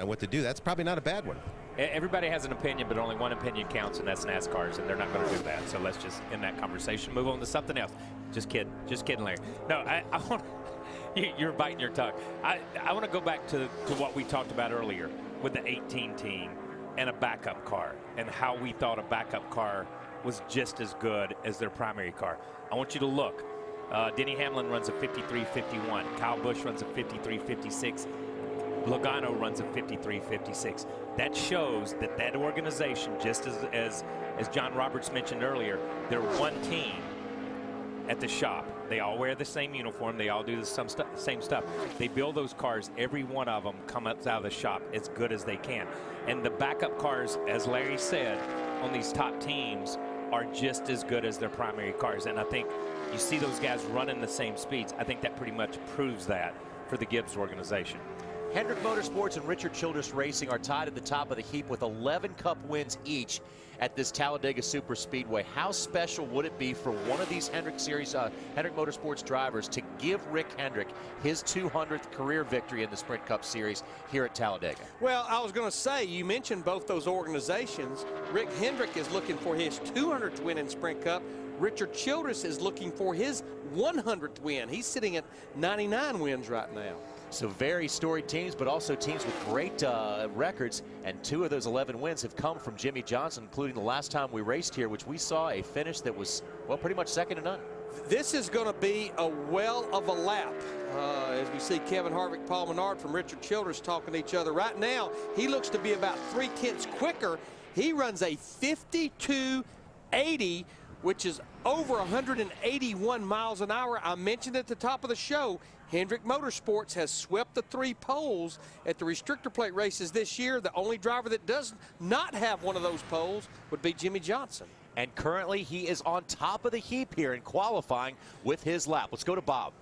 what to do. That's probably not a bad one. Everybody has an opinion, but only one opinion counts, and that's NASCAR's, and they're not going to do that. So let's just end that conversation, move on to something else. Just kidding, Larry. No, I want you're biting your tongue. I want to go back to what we talked about earlier with the 18 team and a backup car, and how we thought a backup car was just as good as their primary car. I want you to look. Denny Hamlin runs a 53.51. Kyle Busch runs a 53.56. Logano runs a 53.56. That shows that organization, just as John Roberts mentioned earlier, they're one team at the shop. They all wear the same uniform. They all do the same stuff. They build those cars. Every one of them comes out of the shop as good as they can. And the backup cars, as Larry said, on these top teams are just as good as their primary cars. And I think you see those guys running the same speeds. I think that pretty much proves that for the Gibbs organization. Hendrick Motorsports and Richard Childress Racing are tied at the top of the heap with 11 Cup wins each at this Talladega Superspeedway. How special would it be for one of these Hendrick Motorsports drivers to give Rick Hendrick his 200th career victory in the Sprint Cup Series here at Talladega? Well, I was going to say, you mentioned both those organizations. Rick Hendrick is looking for his 200th win in Sprint Cup. Richard Childress is looking for his 100th win. He's sitting at 99 wins right now. So very storied teams, but also teams with great records. And 2 of those 11 wins have come from Jimmie Johnson, including the last time we raced here, which we saw a finish that was, well, pretty much second to none. This is going to be a well of a lap. As we see Kevin Harvick, Paul Menard from Richard Childress talking to each other. Right now, he looks to be about 3/10 quicker. He runs a 52.80, which is over 181 miles an hour. I mentioned at the top of the show, Hendrick Motorsports has swept the 3 poles at the restrictor plate races this year. The only driver that does not have one of those poles would be Jimmie Johnson. And currently he is on top of the heap here in qualifying with his lap. Let's go to Bob.